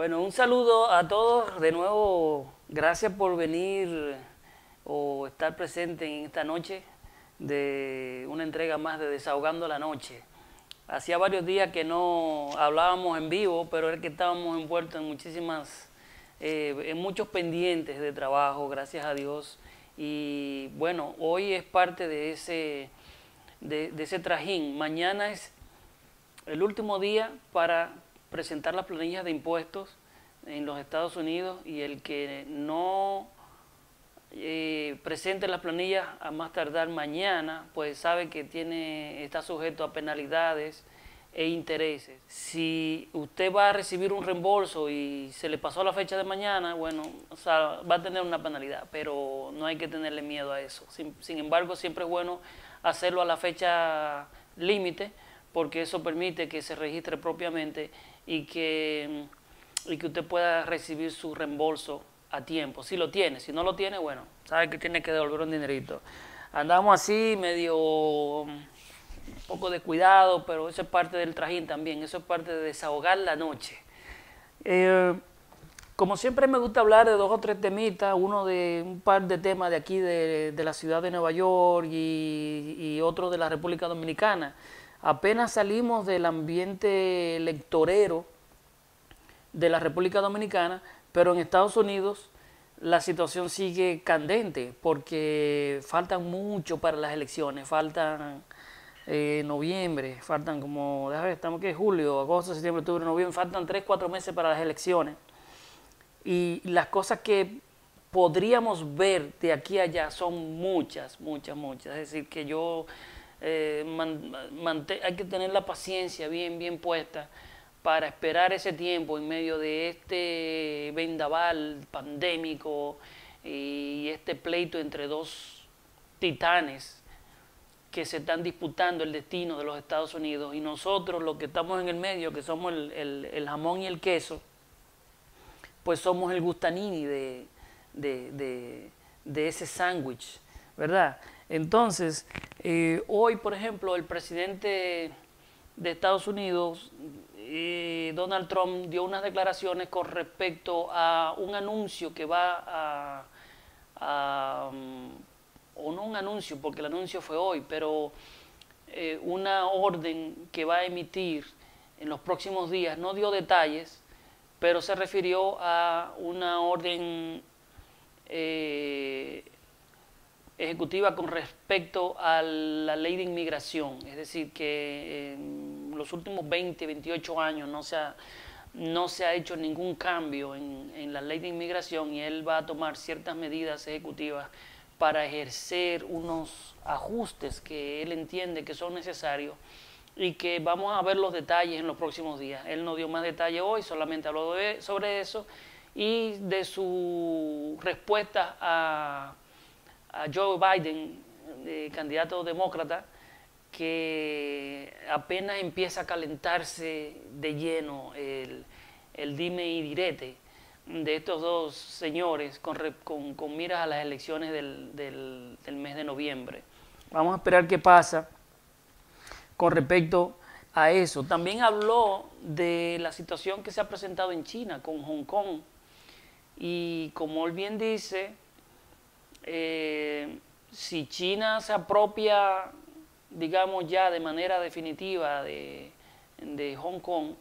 Bueno, un saludo a todos. De nuevo, gracias por venir o estar presente en esta noche de una entrega más de Desahogando la Noche. Hacía varios días que no hablábamos en vivo, pero es que estábamos envueltos en en muchos pendientes de trabajo, gracias a Dios. Y bueno, hoy es parte de de ese trajín. Mañana es el último día para presentar las planillas de impuestos en los Estados Unidos, y el que no presente las planillas a más tardar mañana, pues sabe que está sujeto a penalidades e intereses. Si usted va a recibir un reembolso y se le pasó la fecha de mañana, bueno, o sea, va a tener una penalidad, pero no hay que tenerle miedo a eso. Sin embargo, siempre es bueno hacerlo a la fecha límite, porque eso permite que se registre propiamente y que usted pueda recibir su reembolso a tiempo, si lo tiene. Si no lo tiene, bueno, sabe que tiene que devolver un dinerito. Andamos así, medio un poco de cuidado, pero eso es parte del trajín también, eso es parte de desahogar la noche. Como siempre me gusta hablar de dos o tres temitas, uno de un par de temas de aquí de la ciudad de Nueva York y otro de la República Dominicana. Apenas salimos del ambiente electorero de la República Dominicana, pero en Estados Unidos la situación sigue candente porque faltan mucho para las elecciones, faltan noviembre, faltan como, déjame ver, estamos que julio, agosto, septiembre, octubre, noviembre, faltan 3, 4 meses para las elecciones. Y las cosas que podríamos ver de aquí a allá son muchas, muchas, muchas. Es decir, que hay que tener la paciencia bien, bien puesta para esperar ese tiempo en medio de este vendaval pandémico y este pleito entre dos titanes que se están disputando el destino de los Estados Unidos, y nosotros los que estamos en el medio, que somos el jamón y el queso, pues somos el gustanini de ese sándwich, ¿verdad? Entonces, hoy, por ejemplo, el presidente de Estados Unidos, Donald Trump, dio unas declaraciones con respecto a un anuncio que o no un anuncio, porque el anuncio fue hoy, pero una orden que va a emitir en los próximos días. No dio detalles, pero se refirió a una orden ejecutiva con respecto a la ley de inmigración. Es decir, que en los últimos 20, 28 años no se ha hecho ningún cambio en la ley de inmigración, y él va a tomar ciertas medidas ejecutivas para ejercer unos ajustes que él entiende que son necesarios, y que vamos a ver los detalles en los próximos días. Él no dio más detalles hoy, solamente habló sobre eso y de su respuesta a Joe Biden, candidato demócrata, que apenas empieza a calentarse de lleno el dime y direte de estos dos señores con miras a las elecciones del mes de noviembre. Vamos a esperar qué pasa con respecto a eso. También habló de la situación que se ha presentado en China con Hong Kong, y como él bien dice, si China se apropia, digamos ya de manera definitiva de Hong Kong,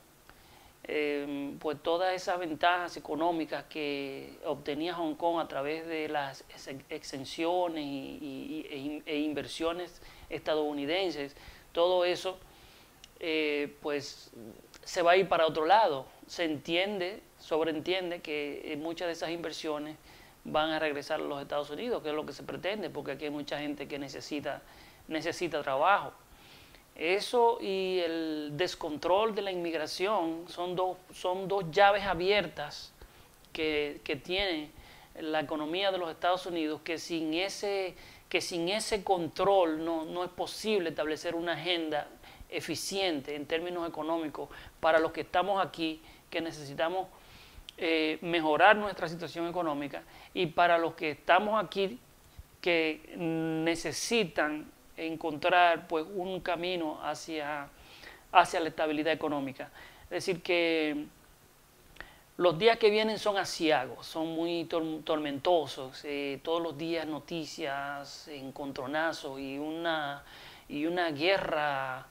pues todas esas ventajas económicas que obtenía Hong Kong a través de las exenciones e inversiones estadounidenses, todo eso pues se va a ir para otro lado. Sobreentiende que muchas de esas inversiones van a regresar a los Estados Unidos, que es lo que se pretende, porque aquí hay mucha gente que necesita trabajo. Eso y el descontrol de la inmigración son dos llaves abiertas que tiene la economía de los Estados Unidos, que sin ese control no es posible establecer una agenda eficiente en términos económicos para los que estamos aquí, que necesitamos mejorar nuestra situación económica, y para los que estamos aquí que necesitan encontrar pues un camino hacia la estabilidad económica. Es decir, que los días que vienen son aciagos, son muy tormentosos. Todos los días noticias, encontronazos y una guerra,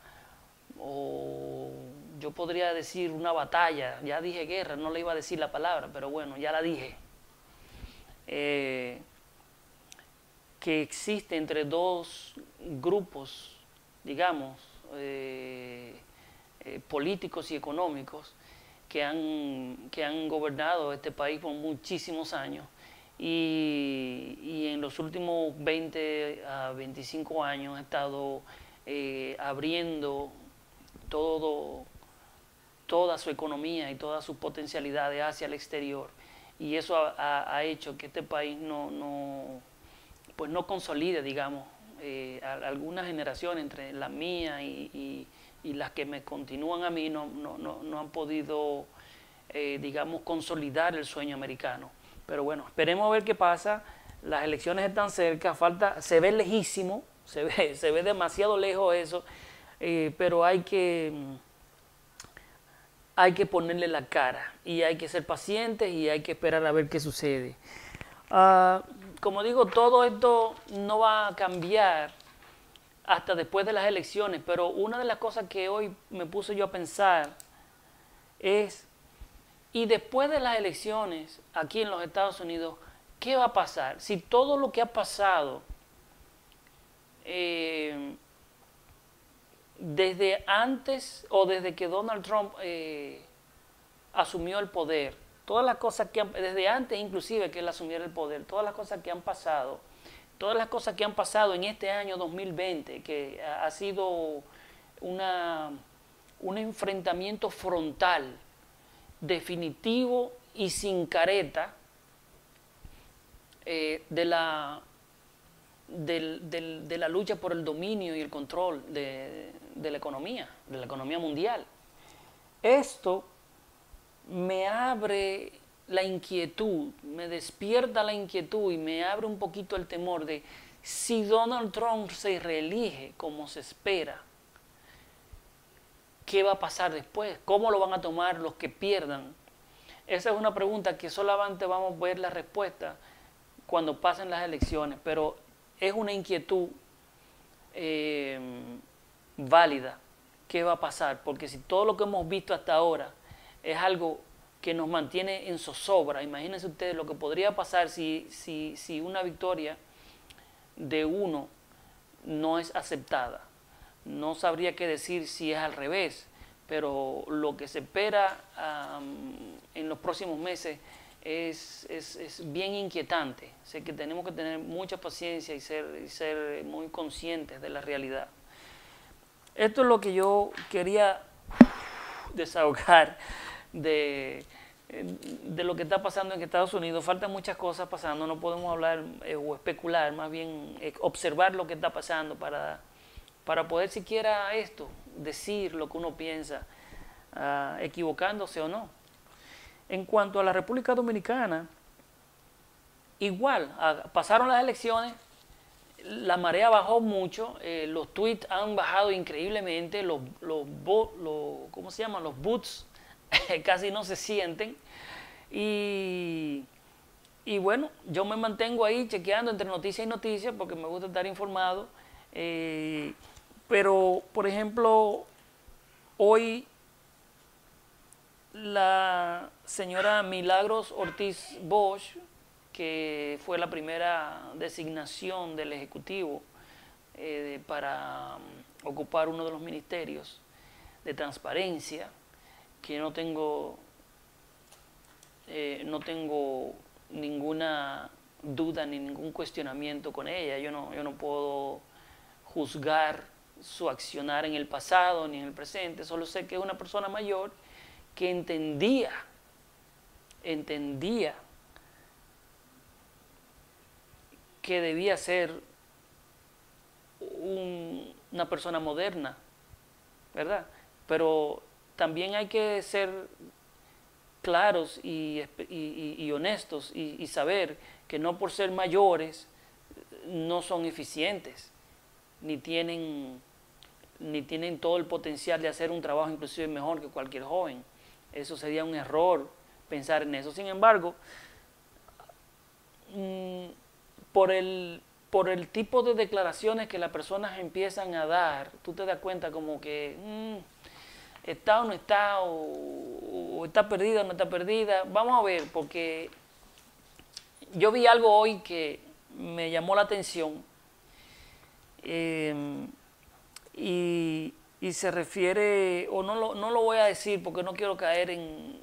o yo podría decir una batalla. Ya dije guerra, no le iba a decir la palabra, pero bueno, ya la dije. Que existe entre dos grupos, digamos, políticos y económicos que han gobernado este país por muchísimos años y en los últimos 20 a 25 años ha estado abriendo toda su economía y todas sus potencialidades hacia el exterior, y eso ha hecho que este país no consolide, digamos, algunas generaciones entre la mía y las que me continúan a mí no han podido, digamos, consolidar el sueño americano. Pero bueno, esperemos a ver qué pasa. Las elecciones están cerca, se ve lejísimo, se ve demasiado lejos eso, pero hay que ponerle la cara y hay que ser pacientes y hay que esperar a ver qué sucede. Como digo, todo esto no va a cambiar hasta después de las elecciones, pero una de las cosas que hoy me puse yo a pensar es, y después de las elecciones aquí en los Estados Unidos, ¿qué va a pasar? Si todo lo que ha pasado desde antes o desde que Donald Trump asumió el poder, todas las cosas que desde antes inclusive que él asumiera el poder, todas las cosas que han pasado en este año 2020, que ha sido un enfrentamiento frontal, definitivo y sin careta de la lucha por el dominio y el control de la economía mundial. Esto me abre la inquietud, me despierta la inquietud y me abre un poquito el temor de si Donald Trump se reelige como se espera, ¿qué va a pasar después? ¿Cómo lo van a tomar los que pierdan? Esa es una pregunta que solamente vamos a ver la respuesta cuando pasen las elecciones, pero es una inquietud válida. ¿Qué va a pasar? Porque si todo lo que hemos visto hasta ahora es algo que nos mantiene en zozobra, imagínense ustedes lo que podría pasar si una victoria de uno no es aceptada. No sabría qué decir si es al revés, pero lo que se espera en los próximos meses es bien inquietante. Sé que tenemos que tener mucha paciencia y ser muy conscientes de la realidad. Esto es lo que yo quería desahogar de lo que está pasando en Estados Unidos. Faltan muchas cosas pasando, no podemos hablar o especular, más bien observar lo que está pasando para poder siquiera decir lo que uno piensa, equivocándose o no. En cuanto a la República Dominicana, igual, pasaron las elecciones, la marea bajó mucho, los tweets han bajado increíblemente, ¿cómo se llaman? Los bots casi no se sienten, y bueno, yo me mantengo ahí chequeando entre noticia y noticia porque me gusta estar informado, pero por ejemplo hoy la señora Milagros Ortiz Bosch, que fue la primera designación del Ejecutivo para ocupar uno de los ministerios de transparencia, que no tengo ninguna duda ni ningún cuestionamiento con ella. Yo no puedo juzgar su accionar en el pasado ni en el presente, solo sé que es una persona mayor que entendía que debía ser una persona moderna, ¿verdad? Pero también hay que ser claros y honestos y saber que no por ser mayores no son eficientes, ni tienen todo el potencial de hacer un trabajo inclusive mejor que cualquier joven. Eso sería un error pensar en eso. Sin embargo, por el tipo de declaraciones que las personas empiezan a dar, tú te das cuenta como que está o no está, o está perdida o no está perdida. Vamos a ver, porque yo vi algo hoy que me llamó la atención y se refiere, o no lo voy a decir porque no quiero caer en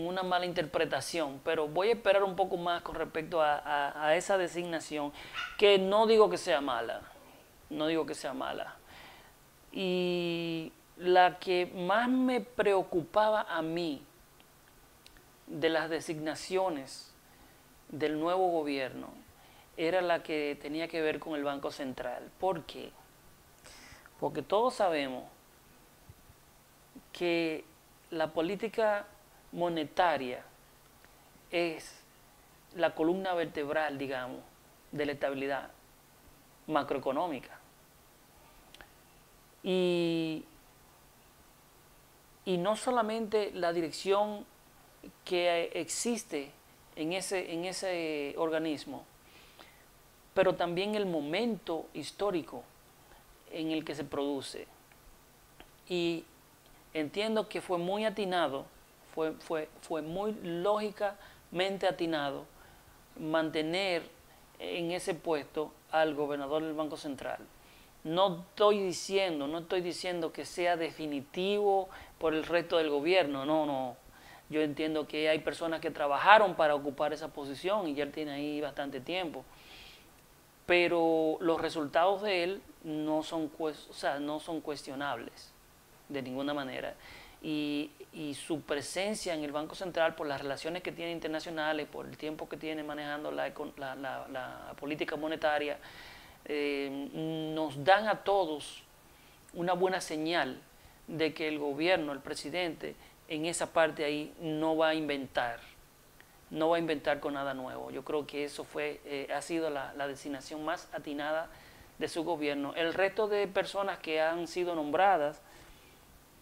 una mala interpretación, pero voy a esperar un poco más con respecto a esa designación, que no digo que sea mala, no digo que sea mala. Y la que más me preocupaba a mí de las designaciones del nuevo gobierno era la que tenía que ver con el Banco Central. ¿Por qué? Porque todos sabemos que la política monetaria es la columna vertebral, digamos, de la estabilidad macroeconómica. Y no solamente la dirección que existe en ese organismo, pero también el momento histórico en el que se produce. Y entiendo que fue muy atinado, fue muy lógicamente atinado mantener en ese puesto al gobernador del Banco Central. No estoy diciendo que sea definitivo por el resto del gobierno, no. Yo entiendo que hay personas que trabajaron para ocupar esa posición y ya él tiene ahí bastante tiempo. Pero los resultados de él no son cuestionables de ninguna manera. Y su presencia en el Banco Central, por las relaciones que tiene internacionales, por el tiempo que tiene manejando la política monetaria, nos dan a todos una buena señal de que el gobierno, el presidente, en esa parte ahí no va a inventar con nada nuevo. Yo creo que eso ha sido la designación más atinada de su gobierno. El resto de personas que han sido nombradas,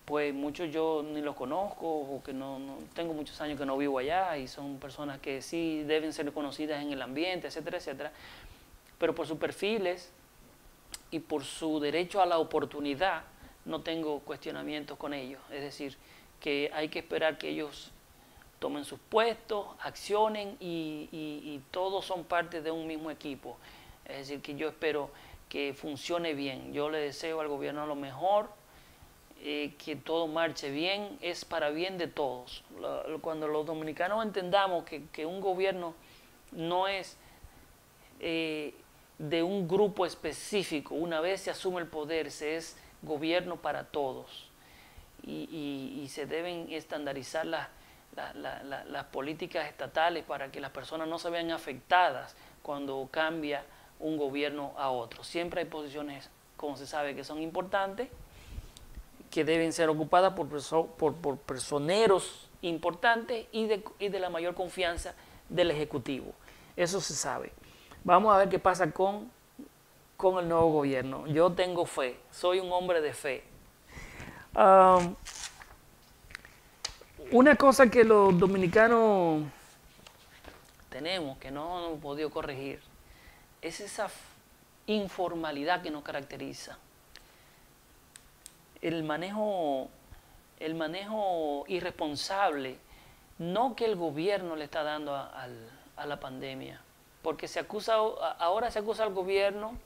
pues muchos yo ni los conozco, o que no tengo muchos años que no vivo allá, y son personas que sí deben ser conocidas en el ambiente, etcétera, etcétera. Pero por sus perfiles y por su derecho a la oportunidad, no tengo cuestionamientos con ellos. Es decir, que hay que esperar que ellos tomen sus puestos, accionen y todos son parte de un mismo equipo. Es decir, que yo espero que funcione bien. Yo le deseo al gobierno lo mejor, que todo marche bien, es para bien de todos. Cuando los dominicanos entendamos que un gobierno no es de un grupo específico, una vez se asume el poder, se es gobierno para todos. Y se deben estandarizar las políticas estatales para que las personas no se vean afectadas cuando cambia un gobierno a otro. Siempre hay posiciones, como se sabe, que son importantes, que deben ser ocupadas por personeros importantes y de la mayor confianza del Ejecutivo. Eso se sabe. Vamos a ver qué pasa con el nuevo gobierno. Yo tengo fe, soy un hombre de fe. Una cosa que los dominicanos tenemos, que no hemos podido corregir, es esa informalidad que nos caracteriza. El manejo irresponsable, no que el gobierno le está dando a la pandemia, porque ahora se acusa al gobierno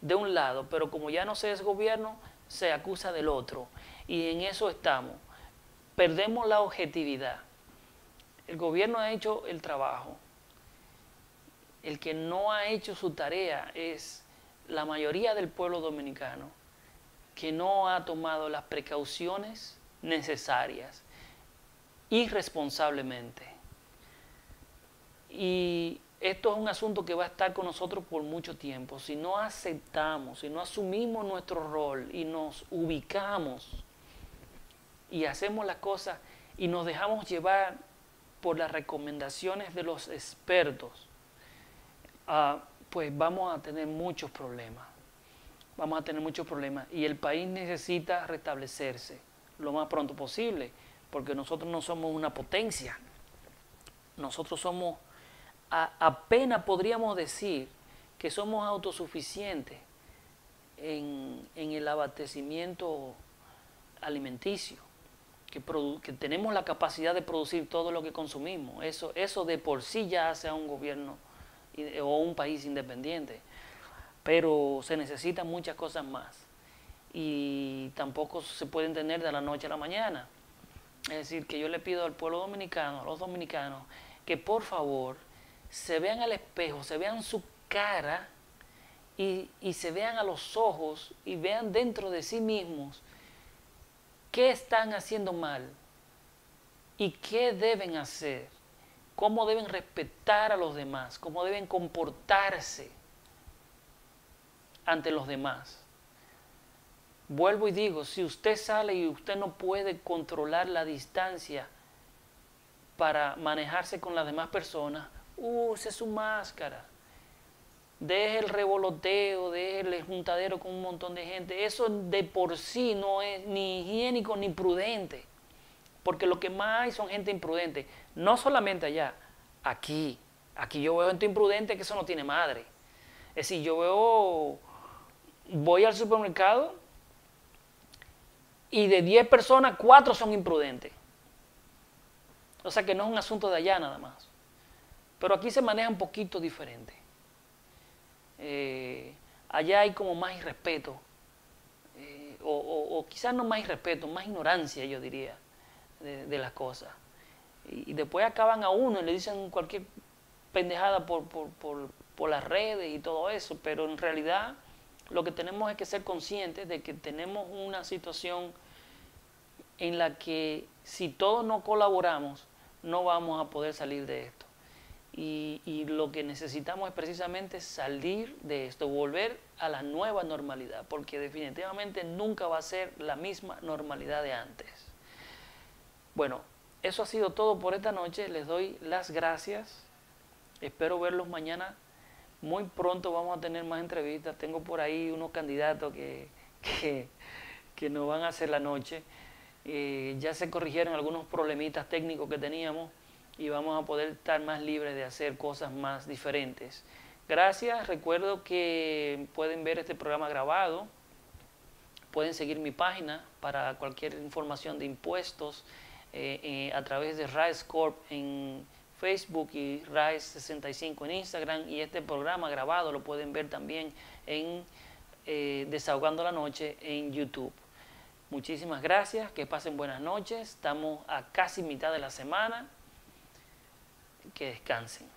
de un lado, pero como ya no se es gobierno, se acusa del otro, y en eso estamos. Perdemos la objetividad. El gobierno ha hecho el trabajo. El que no ha hecho su tarea es la mayoría del pueblo dominicano, que no ha tomado las precauciones necesarias irresponsablemente. Y esto es un asunto que va a estar con nosotros por mucho tiempo. Si no aceptamos, si no asumimos nuestro rol y nos ubicamos y hacemos las cosas y nos dejamos llevar por las recomendaciones de los expertos, pues vamos a tener muchos problemas. Vamos a tener muchos problemas y el país necesita restablecerse lo más pronto posible, porque nosotros no somos una potencia. nosotros somos, apenas podríamos decir que somos autosuficientes en el abastecimiento alimenticio, que tenemos la capacidad de producir todo lo que consumimos. Eso de por sí ya hace a un gobierno o un país independiente, pero se necesitan muchas cosas más y tampoco se pueden tener de la noche a la mañana. Es decir, que yo le pido al pueblo dominicano, a los dominicanos, que por favor se vean al espejo, se vean su cara y se vean a los ojos y vean dentro de sí mismos qué están haciendo mal y qué deben hacer, cómo deben respetar a los demás, cómo deben comportarse ante los demás. Vuelvo y digo, si usted sale y usted no puede controlar la distancia para manejarse con las demás personas, use su máscara. Deje el revoloteo, deje el juntadero con un montón de gente. Eso de por sí no es ni higiénico ni prudente. Porque lo que más hay son gente imprudente. No solamente allá, aquí. Aquí yo veo gente imprudente que eso no tiene madre. Es decir, voy al supermercado y de 10 personas, 4 son imprudentes. O sea que no es un asunto de allá nada más. Pero aquí se maneja un poquito diferente. Allá hay como más irrespeto, o quizás no más irrespeto, más ignorancia, yo diría, de las cosas. Y después acaban a uno y le dicen cualquier pendejada por las redes y todo eso, pero en realidad lo que tenemos es que ser conscientes de que tenemos una situación en la que si todos no colaboramos, no vamos a poder salir de esto. Y lo que necesitamos es precisamente salir de esto, volver a la nueva normalidad, porque definitivamente nunca va a ser la misma normalidad de antes. Bueno, eso ha sido todo por esta noche. Les doy las gracias. Espero verlos mañana. Muy pronto vamos a tener más entrevistas. Tengo por ahí unos candidatos que nos van a hacer la noche. Ya se corrigieron algunos problemitas técnicos que teníamos y vamos a poder estar más libres de hacer cosas más diferentes. Gracias. Recuerdo que pueden ver este programa grabado. Pueden seguir mi página para cualquier información de impuestos a través de Rise Corp en Facebook y Rise 65 en Instagram, y este programa grabado lo pueden ver también en Desahogando la Noche en YouTube. Muchísimas gracias, que pasen buenas noches. Estamos a casi mitad de la semana. Que descansen.